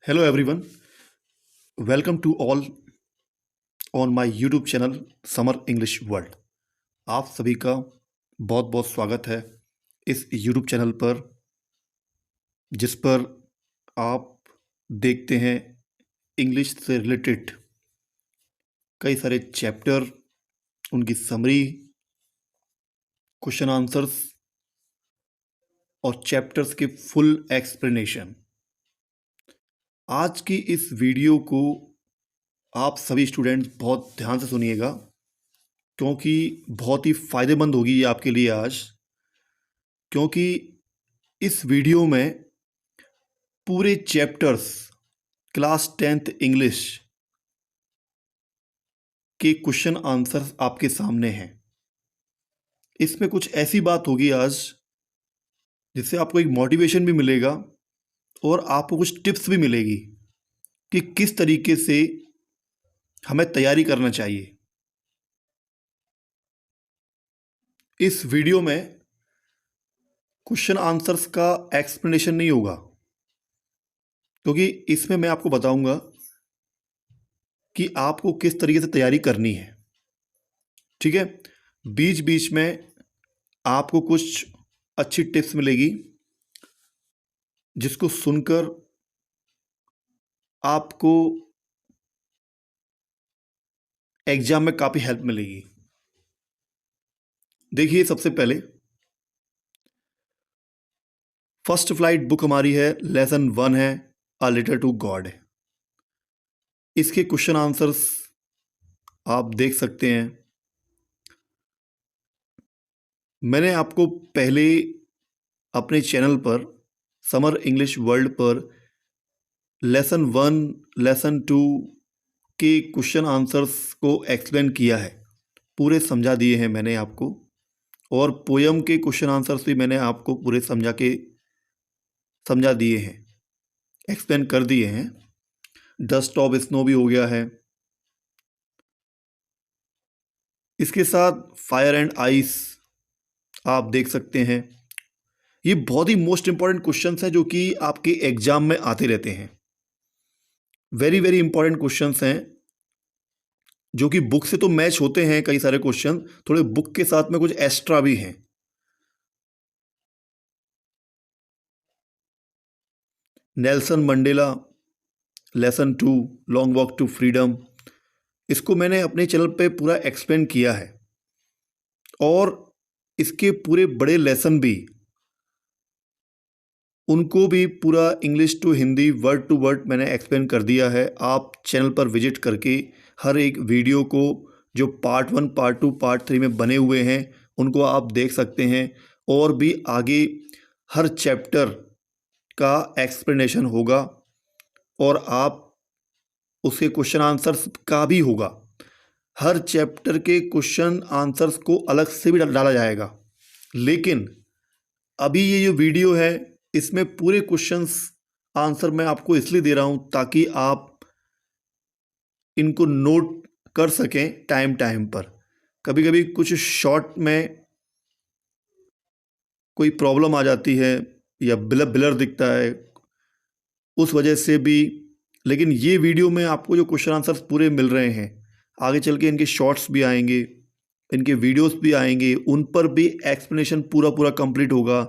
Hello everyone, welcome to all on my YouTube channel summer English world. आप सभी का बहुत बहुत स्वागत है इस YouTube चैनल पर, जिस पर आप देखते हैं इंग्लिश से रिलेटेड कई सारे चैप्टर, उनकी समरी, क्वेश्चन आंसर्स और चैप्टर्स के फुल एक्सप्लेनेशन। आज की इस वीडियो को आप सभी स्टूडेंट्स बहुत ध्यान से सुनिएगा, क्योंकि बहुत ही फ़ायदेमंद होगी ये आपके लिए आज। क्योंकि इस वीडियो में पूरे चैप्टर्स क्लास 10th इंग्लिश के क्वेश्चन आंसर्स आपके सामने हैं। इसमें कुछ ऐसी बात होगी आज जिससे आपको एक मोटिवेशन भी मिलेगा और आपको कुछ टिप्स भी मिलेगी कि किस तरीके से हमें तैयारी करना चाहिए। इस वीडियो में क्वेश्चन आंसर्स का एक्सप्लेनेशन नहीं होगा, क्योंकि इसमें मैं आपको बताऊंगा कि आपको किस तरीके से तैयारी करनी है। ठीक है, बीच बीच में आपको कुछ अच्छी टिप्स मिलेगी जिसको सुनकर आपको एग्जाम में काफ़ी हेल्प मिलेगी। देखिए, सबसे पहले फर्स्ट फ्लाइट बुक हमारी है, लेसन 1 है, अ लेटर टू गॉड है। इसके क्वेश्चन आंसर्स आप देख सकते हैं। मैंने आपको पहले अपने चैनल पर समर इंग्लिश वर्ल्ड पर लेसन 1, लेसन 2 के क्वेश्चन आंसर्स को एक्सप्लेन किया है, पूरे समझा दिए हैं मैंने आपको। और पोयम के क्वेश्चन आंसर्स भी मैंने आपको पूरे समझा दिए हैं, एक्सप्लेन कर दिए हैं। डस्ट ऑफ स्नो भी हो गया है। इसके साथ फायर एंड आइस आप देख सकते हैं। ये बहुत ही मोस्ट इंपॉर्टेंट क्वेश्चंस हैं जो कि आपके एग्जाम में आते रहते हैं। वेरी वेरी इंपॉर्टेंट क्वेश्चंस हैं जो कि बुक से तो मैच होते हैं। कई सारे क्वेश्चन थोड़े बुक के साथ में कुछ एक्स्ट्रा भी हैं। Nelson Mandela, lesson 2, long walk to freedom, इसको मैंने अपने चैनल पे पूरा एक्सप्लेन किया है। और इसके पूरे बड़े लेसन भी, उनको भी पूरा English to Hindi word to word मैंने एक्सप्लेन कर दिया है। आप चैनल पर विजिट करके हर एक वीडियो को, जो पार्ट 1, पार्ट 2, पार्ट 3 में बने हुए हैं, उनको आप देख सकते हैं। और भी आगे हर चैप्टर का एक्सप्लेनेशन होगा और आप उसके क्वेश्चन आंसर्स का भी होगा। हर चैप्टर के क्वेश्चन आंसर्स को अलग से भी डाला जाएगा। लेकिन अभी ये जो वीडियो है, इसमें पूरे क्वेश्चंस आंसर मैं आपको इसलिए दे रहा हूं ताकि आप इनको नोट कर सकें टाइम टाइम पर। कभी कभी कुछ शॉर्ट में कोई प्रॉब्लम आ जाती है या ब्लर ब्लर दिखता है, उस वजह से भी। लेकिन ये वीडियो में आपको जो क्वेश्चन आंसर्स पूरे मिल रहे हैं, आगे चल के इनके शॉर्ट्स भी आएंगे, इनके वीडियोस भी आएंगे, उन पर भी एक्सप्लेनेशन पूरा पूरा कंप्लीट होगा।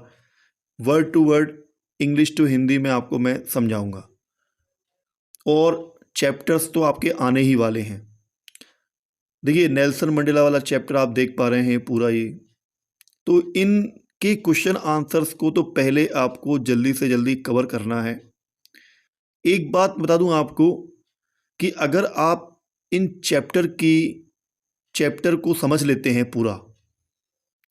Word to word English to Hindi में आपको मैं समझाऊंगा। और चैप्टर्स तो आपके आने ही वाले हैं। देखिए, नेल्सन मंडेला वाला चैप्टर आप देख पा रहे हैं पूरा ये। तो इनके क्वेश्चन आंसर्स को तो पहले आपको जल्दी से जल्दी कवर करना है। एक बात बता दूं आपको कि अगर आप इन चैप्टर को समझ लेते हैं, पूरा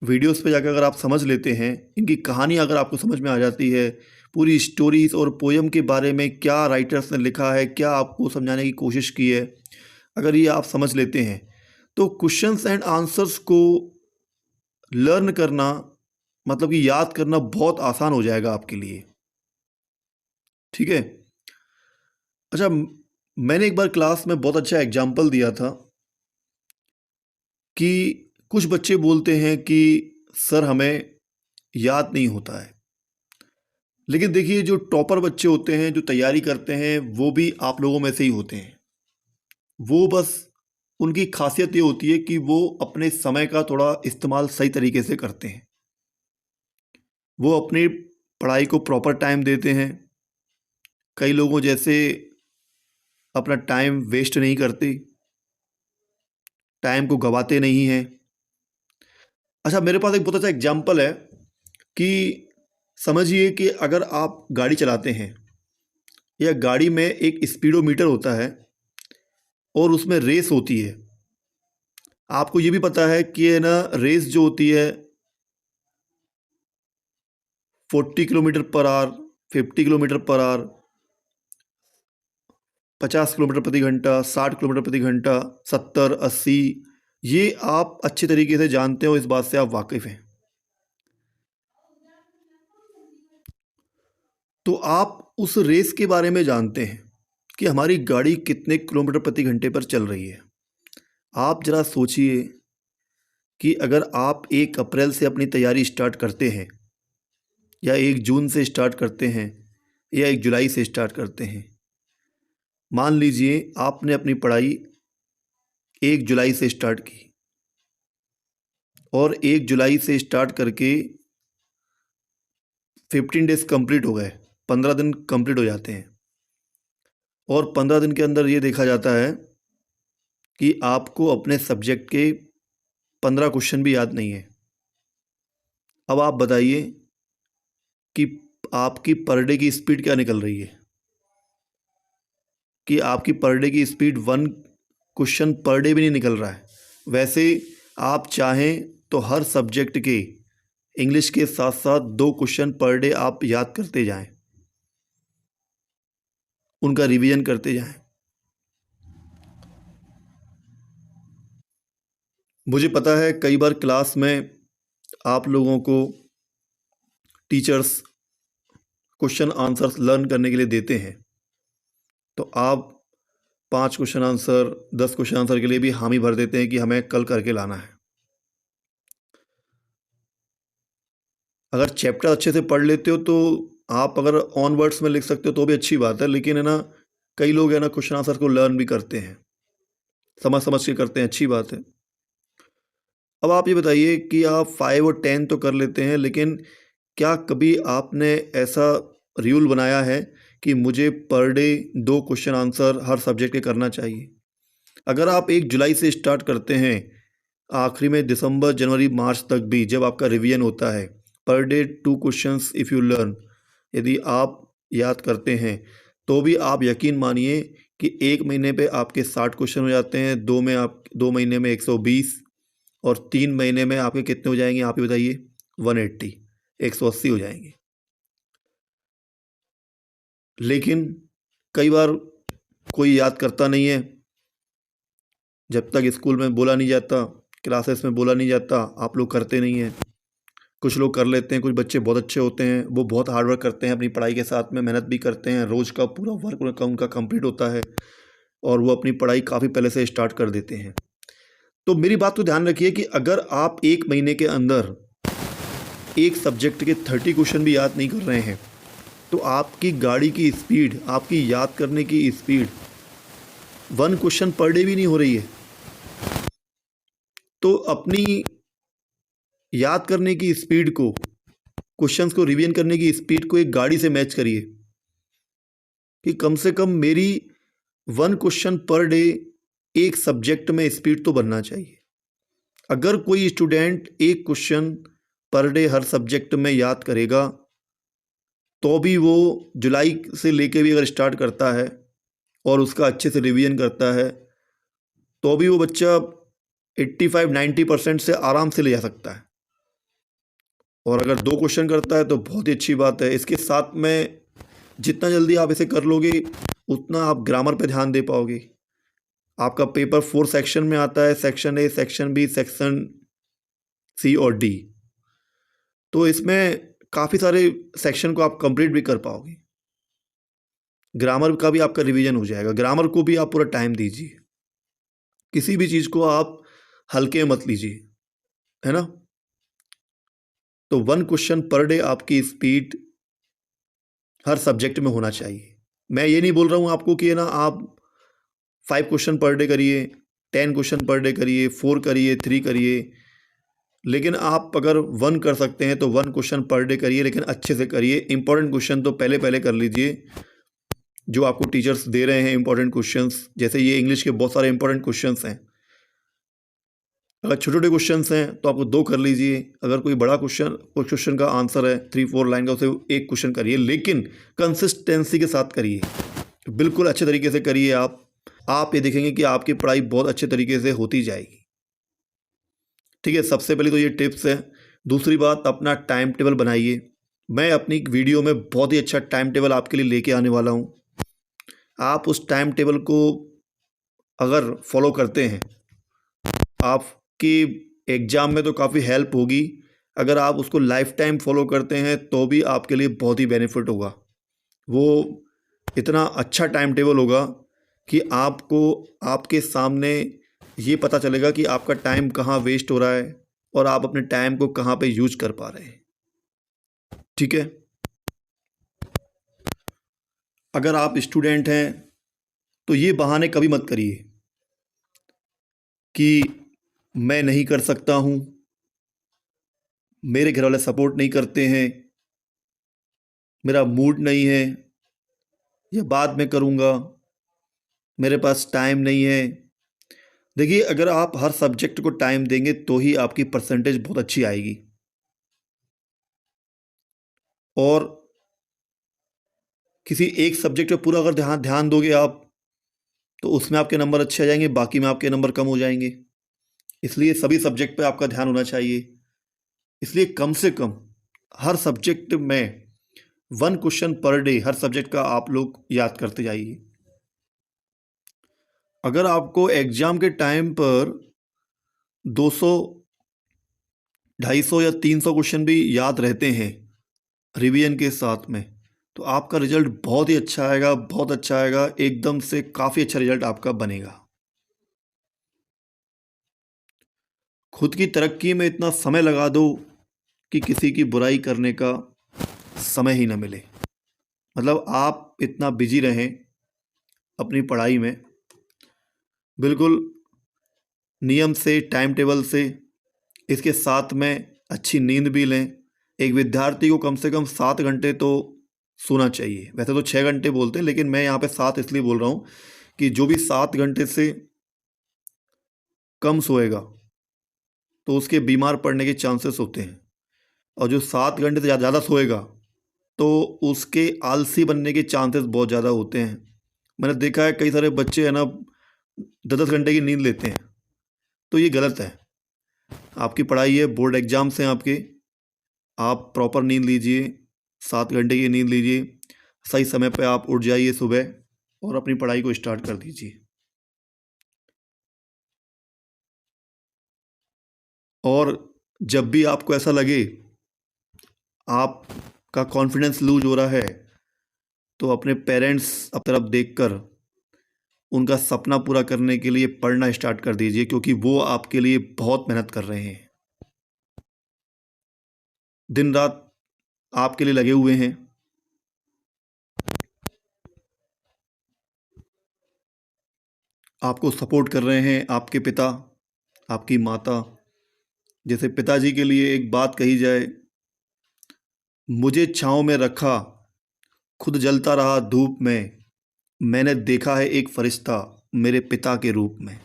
वीडियोस पे जाकर अगर आप समझ लेते हैं, इनकी कहानी अगर आपको समझ में आ जाती है, पूरी स्टोरीज और पोयम के बारे में क्या राइटर्स ने लिखा है, क्या आपको समझाने की कोशिश की है, अगर ये आप समझ लेते हैं, तो क्वेश्चंस एंड आंसर्स को लर्न करना, मतलब कि याद करना बहुत आसान हो जाएगा आपके लिए। ठीक है। अच्छा, मैंने एक बार क्लास में बहुत अच्छा एग्जाम्पल दिया था कि कुछ बच्चे बोलते हैं कि सर हमें याद नहीं होता है। लेकिन देखिए जो टॉपर बच्चे होते हैं, जो तैयारी करते हैं, वो भी आप लोगों में से ही होते हैं। वो बस उनकी खासियत ये होती है कि वो अपने समय का थोड़ा इस्तेमाल सही तरीके से करते हैं। वो अपनी पढ़ाई को प्रॉपर टाइम देते हैं। कई लोगों जैसे अपना टाइम वेस्ट नहीं करते, टाइम को गवाते नहीं हैं। अच्छा, मेरे पास एक बहुत अच्छा एग्जाम्पल है कि समझिए कि अगर आप गाड़ी चलाते हैं या गाड़ी में एक स्पीडोमीटर होता है और उसमें रेस होती है। आपको ये भी पता है कि ये ना रेस जो होती है 40 kilometre per hour, 50 kilometre per hour, 50 kilometre प्रति घंटा, 60 किलोमीटर प्रति घंटा, 70, 80, ये आप अच्छे तरीके से जानते हो, इस बात से आप वाकिफ़ हैं। तो आप उस रेस के बारे में जानते हैं कि हमारी गाड़ी कितने किलोमीटर प्रति घंटे पर चल रही है। आप ज़रा सोचिए कि अगर आप 1 अप्रैल से अपनी तैयारी स्टार्ट करते हैं या 1 जून से स्टार्ट करते हैं या 1 जुलाई से स्टार्ट करते हैं। मान लीजिए आपने अपनी पढ़ाई 1 जुलाई से स्टार्ट की और 1 जुलाई से स्टार्ट करके 15 डेज़ कंप्लीट हो गए, 15 दिन कंप्लीट हो जाते हैं और 15 दिन के अंदर ये देखा जाता है कि आपको अपने सब्जेक्ट के 15 क्वेश्चन भी याद नहीं है। अब आप बताइए कि आपकी पर डे की स्पीड क्या निकल रही है, कि आपकी पर डे की स्पीड 1 क्वेश्चन पर डे भी नहीं निकल रहा है। वैसे आप चाहें तो हर सब्जेक्ट के इंग्लिश के साथ साथ 2 क्वेश्चन पर डे आप याद करते जाएं, उनका रिवीजन करते जाएं। मुझे पता है कई बार क्लास में आप लोगों को टीचर्स क्वेश्चन आंसर्स लर्न करने के लिए देते हैं, तो आप 5 क्वेश्चन आंसर, 10 क्वेश्चन आंसर के लिए भी हामी भर देते हैं कि हमें कल करके लाना है। अगर चैप्टर अच्छे से पढ़ लेते हो तो आप अगर ऑन वर्ड्स में लिख सकते हो तो भी अच्छी बात है, लेकिन है ना कई लोग है ना क्वेश्चन आंसर को लर्न भी करते हैं, समझ समझ के करते हैं, अच्छी बात है। अब आप ये बताइए कि आप 5 और 10 तो कर लेते हैं, लेकिन क्या कभी आपने ऐसा रूल बनाया है कि मुझे पर डे 2 क्वेश्चन आंसर हर सब्जेक्ट के करना चाहिए? अगर आप 1 जुलाई से स्टार्ट करते हैं, आखिरी में दिसंबर, जनवरी, मार्च तक भी जब आपका रिवीजन होता है, per day 2 questions if you learn, यदि आप याद करते हैं, तो भी आप यकीन मानिए कि 1 महीने पे आपके 60 क्वेश्चन हो जाते हैं, 2 महीने में 120 और 3 महीने में आपके कितने हो जाएंगे आप ही बताइए? 180, 180 हो जाएंगे। लेकिन कई बार कोई याद करता नहीं है, जब तक स्कूल में बोला नहीं जाता, क्लासेस में बोला नहीं जाता, आप लोग करते नहीं हैं। कुछ लोग कर लेते हैं, कुछ बच्चे बहुत अच्छे होते हैं, वो बहुत हार्ड वर्क करते हैं, अपनी पढ़ाई के साथ में मेहनत भी करते हैं, रोज़ का पूरा वर्क उनका कंप्लीट होता है और वो अपनी पढ़ाई काफ़ी पहले से स्टार्ट कर देते हैं। तो मेरी बात को ध्यान रखिए कि अगर आप 1 महीने के अंदर एक सब्जेक्ट के 30 क्वेश्चन भी याद नहीं कर रहे हैं, तो आपकी गाड़ी की स्पीड, आपकी याद करने की स्पीड 1 क्वेश्चन पर डे भी नहीं हो रही है। तो अपनी याद करने की स्पीड को, क्वेश्चंस को रिवीजन करने की स्पीड को एक गाड़ी से मैच करिए कि कम से कम मेरी 1 क्वेश्चन पर डे एक सब्जेक्ट में स्पीड तो बनना चाहिए। अगर कोई स्टूडेंट 1 क्वेश्चन पर डे हर सब्जेक्ट में याद करेगा, तो भी वो जुलाई से लेके भी अगर स्टार्ट करता है और उसका अच्छे से रिवीजन करता है, तो भी वो बच्चा 85-90% से आराम से ले जा सकता है। और अगर 2 क्वेश्चन करता है तो बहुत ही अच्छी बात है। इसके साथ में जितना जल्दी आप इसे कर लोगे, उतना आप ग्रामर पे ध्यान दे पाओगे। आपका पेपर 4 सेक्शन में आता है, section A, section B, section C और डी। तो इसमें काफ़ी सारे सेक्शन को आप कंप्लीट भी कर पाओगे। ग्रामर का भी आपका रिवीजन हो जाएगा। ग्रामर को भी आप पूरा टाइम दीजिए, किसी भी चीज़ को आप हल्के मत लीजिए, है ना? तो 1 क्वेश्चन पर डे आपकी स्पीड हर सब्जेक्ट में होना चाहिए। मैं ये नहीं बोल रहा हूँ आपको कि है ना आप 5 क्वेश्चन पर डे करिए, 10 क्वेश्चन पर डे करिए, 4 करिए, 3 करिए, लेकिन आप अगर 1 कर सकते हैं तो 1 क्वेश्चन पर डे करिए, लेकिन अच्छे से करिए। इंपॉर्टेंट क्वेश्चन तो पहले पहले कर लीजिए, जो आपको टीचर्स दे रहे हैं इंपॉर्टेंट क्वेश्चंस, जैसे ये इंग्लिश के बहुत सारे इंपॉर्टेंट क्वेश्चंस हैं। अगर छोटे-छोटे क्वेश्चंस हैं तो आपको 2 कर लीजिए। अगर कोई बड़ा क्वेश्चन का आंसर है 3-4 लाइन का, उसे 1 क्वेश्चन करिए, लेकिन कंसिस्टेंसी के साथ करिए। बिल्कुल अच्छे तरीके से करिए आप ये देखेंगे कि आपकी पढ़ाई बहुत अच्छे तरीके से होती जाएगी। ठीक है, सबसे पहले तो ये टिप्स है। दूसरी बात, अपना टाइम टेबल बनाइए। मैं अपनी वीडियो में बहुत ही अच्छा टाइम टेबल आपके लिए लेके आने वाला हूँ। आप उस टाइम टेबल को अगर फॉलो करते हैं, आपकी एग्ज़ाम में तो काफ़ी हेल्प होगी। अगर आप उसको लाइफ टाइम फॉलो करते हैं तो भी आपके लिए बहुत ही बेनिफिट होगा। वो इतना अच्छा टाइम टेबल होगा कि आपको आपके सामने ये पता चलेगा कि आपका टाइम कहाँ वेस्ट हो रहा है और आप अपने टाइम को कहाँ पे यूज कर पा रहे हैं। ठीक है, अगर आप स्टूडेंट हैं तो ये बहाने कभी मत करिए कि मैं नहीं कर सकता हूँ, मेरे घर वाले सपोर्ट नहीं करते हैं, मेरा मूड नहीं है, या बाद में करूँगा, मेरे पास टाइम नहीं है। देखिए, अगर आप हर सब्जेक्ट को टाइम देंगे तो ही आपकी परसेंटेज बहुत अच्छी आएगी, और किसी एक सब्जेक्ट पे पूरा अगर ध्यान ध्यान दोगे आप तो उसमें आपके नंबर अच्छे आ जाएंगे, बाकी में आपके नंबर कम हो जाएंगे। इसलिए सभी सब्जेक्ट पे आपका ध्यान होना चाहिए। इसलिए कम से कम हर सब्जेक्ट में 1 क्वेश्चन पर डे हर सब्जेक्ट का आप लोग याद करते जाइए। अगर आपको एग्ज़ाम के टाइम पर 200, 250 या 300 क्वेश्चन भी याद रहते हैं रिवीजन के साथ में, तो आपका रिजल्ट बहुत ही अच्छा आएगा, बहुत अच्छा आएगा, एकदम से काफ़ी अच्छा रिजल्ट आपका बनेगा। खुद की तरक्की में इतना समय लगा दो कि किसी की बुराई करने का समय ही न मिले। मतलब आप इतना बिजी रहें अपनी पढ़ाई में, बिल्कुल नियम से, टाइम टेबल से, इसके साथ में अच्छी नींद भी लें। एक विद्यार्थी को कम से कम 7 घंटे तो सोना चाहिए। वैसे तो 6 घंटे बोलते हैं, लेकिन मैं यहाँ पे 7 इसलिए बोल रहा हूँ कि जो भी 7 घंटे से कम सोएगा तो उसके बीमार पड़ने के चांसेस होते हैं, और जो 7 घंटे से ज़्यादा सोएगा तो उसके आलसी बनने के चांसेस बहुत ज़्यादा होते हैं। मैंने देखा है कई सारे बच्चे हैं ना 10-10 घंटे की नींद लेते हैं, तो ये गलत है। आपकी पढ़ाई है, बोर्ड एग्ज़ाम्स हैं आपके, आप प्रॉपर नींद लीजिए, 7 घंटे की नींद लीजिए, सही समय पे आप उठ जाइए सुबह और अपनी पढ़ाई को स्टार्ट कर दीजिए। और जब भी आपको ऐसा लगे आपका कॉन्फिडेंस लूज हो रहा है, तो अपने पेरेंट्स तरफ देखकर उनका सपना पूरा करने के लिए पढ़ना स्टार्ट कर दीजिए, क्योंकि वो आपके लिए बहुत मेहनत कर रहे हैं, दिन रात आपके लिए लगे हुए हैं। आपको सपोर्ट कर रहे हैं आपके पिता, आपकी माता। जैसे पिताजी के लिए एक बात कही जाए, मुझे छाँव में रखा, खुद जलता रहा धूप में, मैंने देखा है एक फरिश्ता मेरे पिता के रूप में।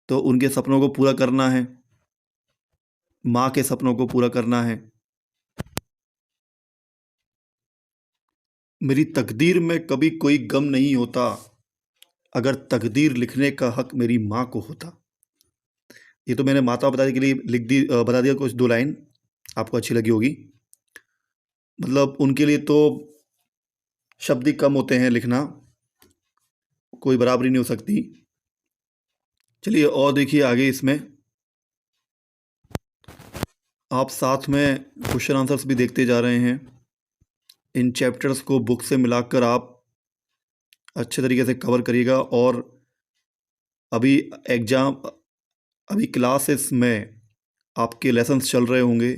तो उनके सपनों को पूरा करना है, माँ के सपनों को पूरा करना है। मेरी तकदीर में कभी कोई गम नहीं होता, अगर तकदीर लिखने का हक मेरी माँ को होता। ये तो मैंने माता पिता के लिए बता दिया कुछ 2 लाइन, आपको अच्छी लगी होगी। मतलब उनके लिए तो शब्द ही कम होते हैं लिखना, कोई बराबरी नहीं हो सकती। चलिए और देखिए आगे इसमें आप साथ में क्वेश्चन आंसर्स भी देखते जा रहे हैं। इन चैप्टर्स को बुक से मिलाकर आप अच्छे तरीके से कवर करिएगा, और अभी अभी क्लासेस में आपके लेसन्स चल रहे होंगे,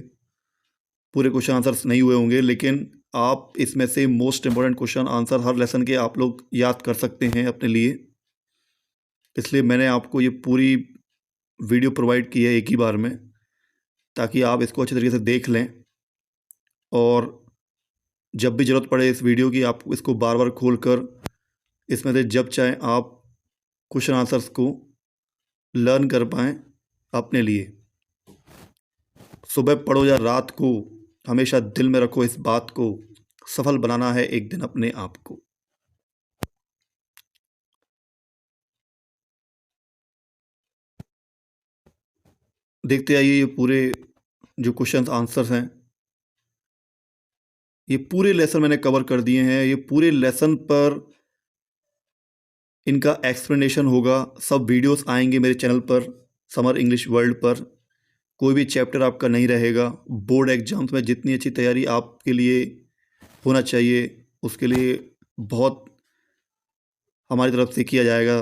पूरे क्वेश्चन आंसर्स नहीं हुए होंगे, लेकिन आप इसमें से मोस्ट इम्पोर्टेंट क्वेश्चन आंसर हर लेसन के आप लोग याद कर सकते हैं अपने लिए। इसलिए मैंने आपको ये पूरी वीडियो प्रोवाइड की है एक ही बार में, ताकि आप इसको अच्छे तरीके से देख लें और जब भी ज़रूरत पड़े इस वीडियो की, आप इसको बार बार खोल कर इसमें से जब चाहें आप क्वेश्चन आंसर्स को लर्न कर पाएँ अपने लिए। सुबह पढ़ो या रात को, हमेशा दिल में रखो इस बात को, सफल बनाना है एक दिन अपने आप को। देखते आइए ये पूरे जो क्वेश्चंस आंसर्स हैं, ये पूरे लेसन मैंने कवर कर दिए हैं। ये पूरे लेसन पर इनका एक्सप्लेनेशन होगा, सब वीडियोस आएंगे मेरे चैनल पर, समर इंग्लिश वर्ल्ड पर। कोई भी चैप्टर आपका नहीं रहेगा। बोर्ड एग्जाम्स में जितनी अच्छी तैयारी आपके लिए होना चाहिए, उसके लिए बहुत हमारी तरफ से किया जाएगा।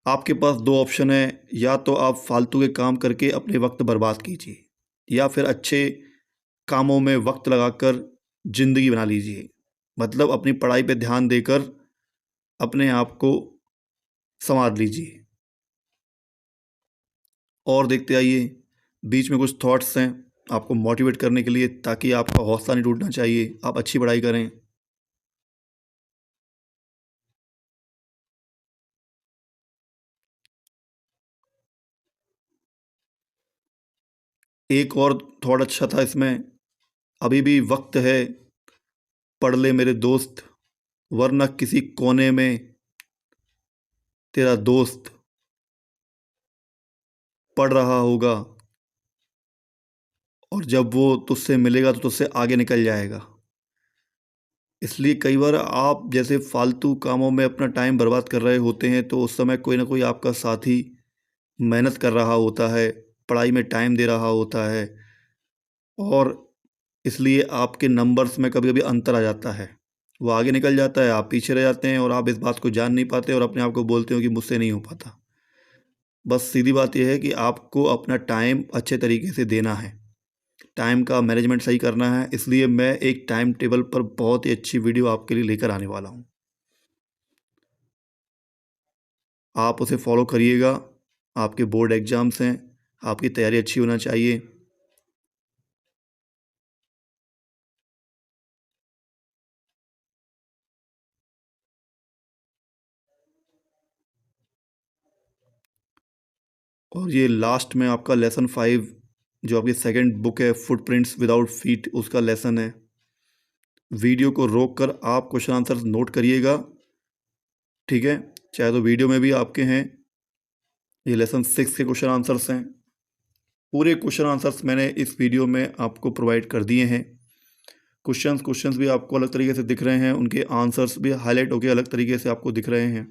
आपके पास दो ऑप्शन है, या तो आप फालतू के काम करके अपने वक्त बर्बाद कीजिए, या फिर अच्छे कामों में वक्त लगाकर ज़िंदगी बना लीजिए। मतलब अपनी पढ़ाई पे ध्यान देकर अपने आप को संवार लीजिए। और देखते आइए, बीच में कुछ थॉट्स हैं आपको मोटिवेट करने के लिए, ताकि आपका हौसला नहीं टूटना चाहिए, आप अच्छी पढ़ाई करें। एक और थॉट अच्छा था इसमें, अभी भी वक्त है, पढ़ ले मेरे दोस्त, वरना किसी कोने में तेरा दोस्त पढ़ रहा होगा, और जब वो तुझसे मिलेगा तो तुझसे आगे निकल जाएगा। इसलिए कई बार आप जैसे फालतू कामों में अपना टाइम बर्बाद कर रहे होते हैं, तो उस समय कोई ना कोई आपका साथी मेहनत कर रहा होता है, पढ़ाई में टाइम दे रहा होता है, और इसलिए आपके नंबर्स में कभी कभी अंतर आ जाता है। वो आगे निकल जाता है, आप पीछे रह जाते हैं, और आप इस बात को जान नहीं पाते और अपने आप को बोलते हो कि मुझसे नहीं हो पाता। बस सीधी बात यह है कि आपको अपना टाइम अच्छे तरीके से देना है, टाइम का मैनेजमेंट सही करना है। इसलिए मैं एक टाइम टेबल पर बहुत ही अच्छी वीडियो आपके लिए लेकर आने वाला हूँ, आप उसे फॉलो करिएगा। आपके बोर्ड एग्ज़ाम्स हैं, आपकी तैयारी अच्छी होना चाहिए। और ये लास्ट में आपका लेसन 5, जो आपकी सेकंड बुक है फुटप्रिंट्स विदाउट फीट, उसका लेसन है। वीडियो को रोक कर आप क्वेश्चन आंसर्स नोट करिएगा, ठीक है? चाहे तो वीडियो में भी आपके हैं, ये लेसन 6 के क्वेश्चन आंसर्स हैं। पूरे क्वेश्चन आंसर्स मैंने इस वीडियो में आपको प्रोवाइड कर दिए हैं। क्वेश्चंस भी आपको अलग तरीके से दिख रहे हैं, उनके आंसर्स भी हाईलाइट होकर अलग तरीके से आपको दिख रहे हैं।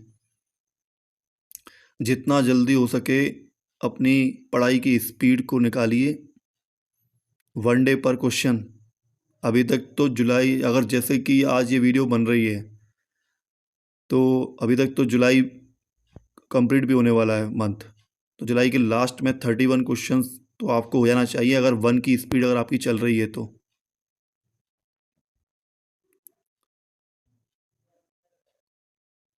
जितना जल्दी हो सके अपनी पढ़ाई की स्पीड को निकालिए। 1 डे पर क्वेश्चन। अभी तक तो जुलाई, अगर जैसे कि आज ये वीडियो बन रही है, तो अभी तक तो जुलाई कंप्लीट भी होने वाला है मंथ, तो जुलाई के लास्ट में 31 क्वेश्चंस तो आपको हो जाना चाहिए, अगर 1 की स्पीड अगर आपकी चल रही है तो।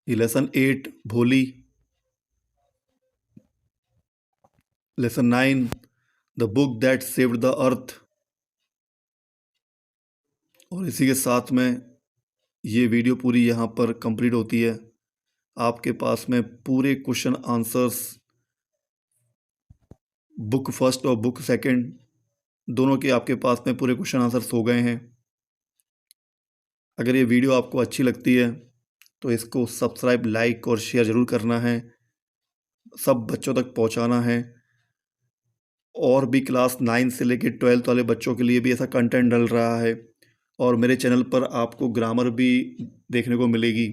ये लेसन 8 भोली, lesson 9 the book that saved the earth. और इसी के साथ में ये वीडियो पूरी यहाँ पर कंप्लीट होती है। आपके पास में पूरे क्वेश्चन आंसर्स बुक फर्स्ट और बुक सेकंड दोनों के आपके पास में पूरे क्वेश्चन आंसर्स हो गए हैं। अगर ये वीडियो आपको अच्छी लगती है तो इसको सब्सक्राइब, लाइक और शेयर ज़रूर करना है, सब बच्चों तक पहुंचाना है। और भी क्लास 9 से लेकर 12th वाले बच्चों के लिए भी ऐसा कंटेंट डल रहा है। और मेरे चैनल पर आपको ग्रामर भी देखने को मिलेगी,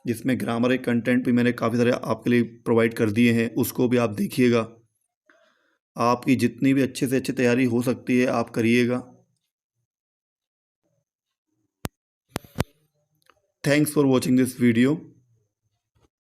जिसमें ग्रामर के कंटेंट भी मैंने काफ़ी सारे आपके लिए प्रोवाइड कर दिए हैं, उसको भी आप देखिएगा। आपकी जितनी भी अच्छे से अच्छी तैयारी हो सकती है आप करिएगा। Thanks for watching this video.